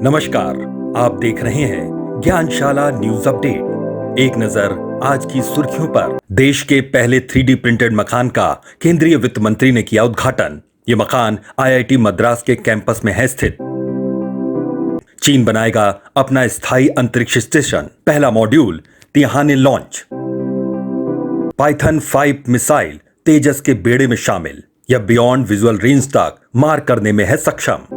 नमस्कार, आप देख रहे हैं ज्ञानशाला न्यूज अपडेट। एक नजर आज की सुर्खियों पर। देश के पहले 3D प्रिंटेड मकान का केंद्रीय वित्त मंत्री ने किया उद्घाटन। ये मकान IIT मद्रास के कैंपस में है स्थित। चीन बनाएगा अपना स्थायी अंतरिक्ष स्टेशन, पहला मॉड्यूल तिहाने लॉन्च। पाइथन 5 मिसाइल तेजस के बेड़े में शामिल, यह बियॉन्ड विजुअल रेंज तक मार करने में है सक्षम।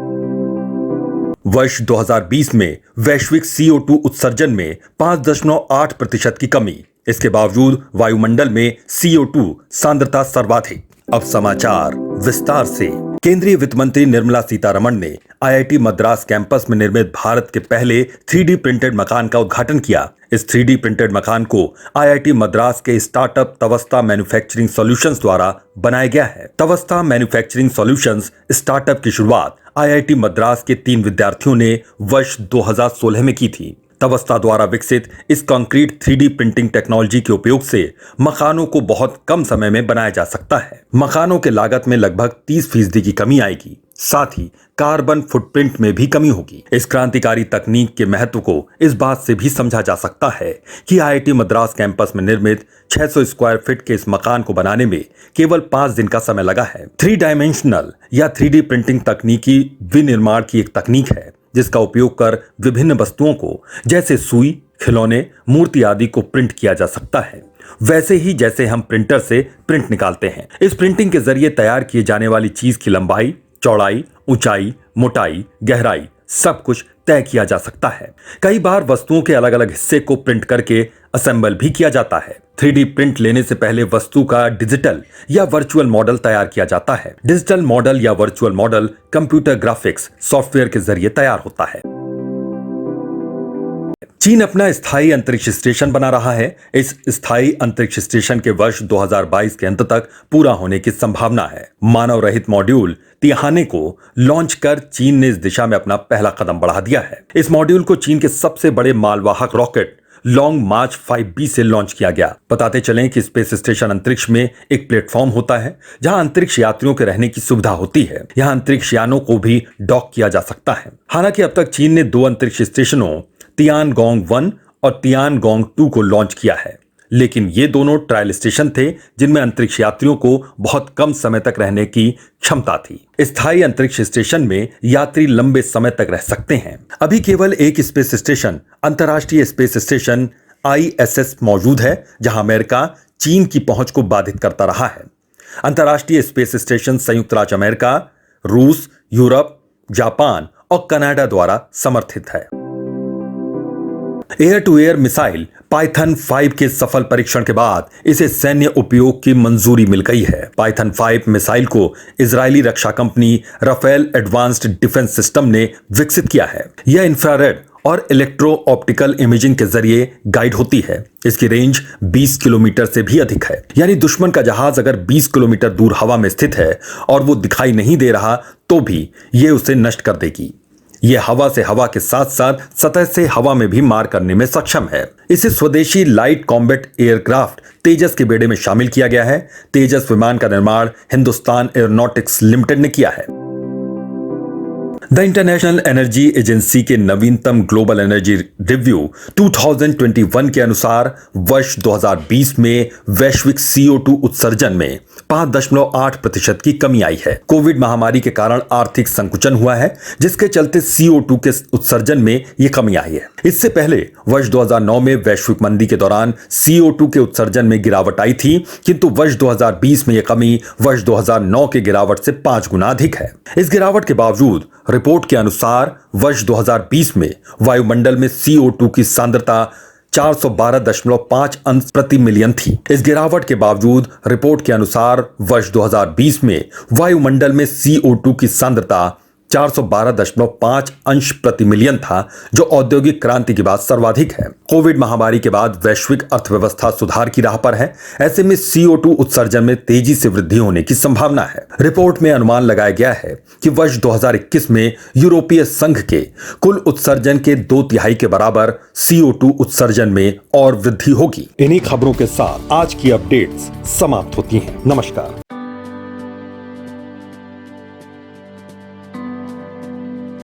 वर्ष 2020 में वैश्विक CO2 उत्सर्जन में 5.8% की कमी, इसके बावजूद वायुमंडल में CO2 सांद्रता सर्वाधिक। अब समाचार विस्तार से। केंद्रीय वित्त मंत्री निर्मला सीतारमण ने IIT मद्रास कैंपस में निर्मित भारत के पहले 3D प्रिंटेड मकान का उद्घाटन किया। इस 3D प्रिंटेड मकान को IIT मद्रास के स्टार्टअप तवस्ता मैन्युफैक्चरिंग सॉल्यूशंस द्वारा बनाया गया है। तवस्ता मैन्युफैक्चरिंग सॉल्यूशंस स्टार्टअप की शुरुआत IIT मद्रास के 3 विद्यार्थियों ने वर्ष 2016 में की थी। तवस्ता द्वारा विकसित इस कंक्रीट 3D प्रिंटिंग टेक्नोलॉजी के उपयोग से मकानों को बहुत कम समय में बनाया जा सकता है। मकानों के लागत में लगभग 30% की कमी आएगी, साथ ही कार्बन फुटप्रिंट में भी कमी होगी। इस क्रांतिकारी तकनीक के महत्व को इस बात से भी समझा जा सकता है कि IIT मद्रास कैंपस में निर्मित 600 स्क्वायर फीट के इस मकान को बनाने में केवल 5 दिन का समय लगा है। 3 डायमेंशनल या 3D प्रिंटिंग तकनीकी विनिर्माण की एक तकनीक है जिसका उपयोग कर विभिन्न वस्तुओं को जैसे सुई, खिलौने, मूर्ति आदि को प्रिंट किया जा सकता है, वैसे ही जैसे हम प्रिंटर से प्रिंट निकालते हैं। इस प्रिंटिंग के जरिए तैयार किए जाने वाली चीज की लंबाई, चौड़ाई, ऊंचाई, मोटाई, गहराई सब कुछ तय किया जा सकता है। कई बार वस्तुओं के अलग अलग हिस्से को प्रिंट करके असेंबल भी किया जाता है। 3D प्रिंट लेने से पहले वस्तु का डिजिटल या वर्चुअल मॉडल तैयार किया जाता है। डिजिटल मॉडल या virtual model computer graphics software के जरिए तैयार होता है। चीन अपना स्थायी अंतरिक्ष स्टेशन बना रहा है। इस स्थायी अंतरिक्ष स्टेशन के वर्ष 2022 के अंत तक पूरा होने की संभावना है। मानव रहित मॉड्यूल तिहाने को लॉन्च कर चीन ने इस दिशा में अपना पहला कदम बढ़ा दिया है। इस मॉड्यूल को चीन के सबसे बड़े मालवाहक रॉकेट लॉन्ग मार्च 5B से लॉन्च किया गया। बताते चलें कि स्पेस स्टेशन अंतरिक्ष में एक प्लेटफॉर्म होता है जहां अंतरिक्ष यात्रियों के रहने की सुविधा होती है। यहां अंतरिक्ष यानों को भी डॉक किया जा सकता है। हालांकि अब तक चीन ने 2 अंतरिक्ष स्टेशनों तियानगोंग 1 और तियानगोंग 2 को लॉन्च किया है, लेकिन ये दोनों ट्रायल स्टेशन थे जिनमें अंतरिक्ष यात्रियों को बहुत कम समय तक रहने की क्षमता थी। स्थायी अंतरिक्ष स्टेशन में यात्री लंबे समय तक रह सकते हैं। अभी केवल एक स्पेस स्टेशन, अंतर्राष्ट्रीय स्पेस स्टेशन ISS मौजूद है, जहां अमेरिका चीन की पहुंच को बाधित करता रहा है। अंतर्राष्ट्रीय स्पेस स्टेशन संयुक्त राज्य अमेरिका, रूस, यूरोप, जापान और कनाडा द्वारा समर्थित है। Air to air missile Python 5 के सफल परीक्षण के बाद इसे सैन्य उपयोग की मंजूरी मिल गई है। पाइथन 5 मिसाइल को इजरायली रक्षा company Rafael advanced defence system ने विकसित किया है। यह इंफ्रारेड और इलेक्ट्रो ऑप्टिकल इमेजिंग के जरिए गाइड होती है। इसकी रेंज 20 किलोमीटर से भी अधिक है, यानी दुश्मन का जहाज अगर 20 किलोमीटर दूर हवा में स्थित है और वो दिखाई नहीं दे रहा तो भी ये उसे नष्ट कर देगी। यह हवा से हवा के साथ साथ सतह से हवा में भी मार करने में सक्षम है। इसे स्वदेशी लाइट कॉम्बैट एयरक्राफ्ट तेजस के बेड़े में शामिल किया गया है। तेजस विमान का निर्माण हिंदुस्तान एरोनॉटिक्स लिमिटेड ने किया है। द इंटरनेशनल एनर्जी एजेंसी के नवीनतम ग्लोबल एनर्जी रिव्यू 2021 के अनुसार वर्ष 2020 में वैश्विक CO2 उत्सर्जन में 5.8% की कमी आई है। कोविड महामारी के कारण आर्थिक संकुचन हुआ है, जिसके चलते CO2 के उत्सर्जन में यह कमी आई है। इससे पहले वर्ष 2009 में वैश्विक मंदी के दौरान CO2 के उत्सर्जन में गिरावट आई थी, किंतु वर्ष 2020 में यह कमी वर्ष 2009 के गिरावट से 5 गुना अधिक है। इस गिरावट के बावजूद रिपोर्ट के अनुसार वर्ष 2020 में वायुमंडल में CO2 की सांद्रता 412.5 अंश प्रति मिलियन थी। इस गिरावट के बावजूद रिपोर्ट के अनुसार वर्ष 2020 में वायुमंडल में CO2 की सांद्रता 412.5 अंश प्रति मिलियन था, जो औद्योगिक क्रांति के बाद सर्वाधिक है। कोविड महामारी के बाद वैश्विक अर्थव्यवस्था सुधार की राह पर है। ऐसे में CO2 उत्सर्जन में तेजी से वृद्धि होने की संभावना है। रिपोर्ट में अनुमान लगाया गया है कि वर्ष 2021 में यूरोपीय संघ के कुल उत्सर्जन के 2/3 के बराबर CO2 उत्सर्जन में और वृद्धि होगी। इन्हीं खबरों के साथ आज की अपडेट्स समाप्त होती हैं। नमस्कार।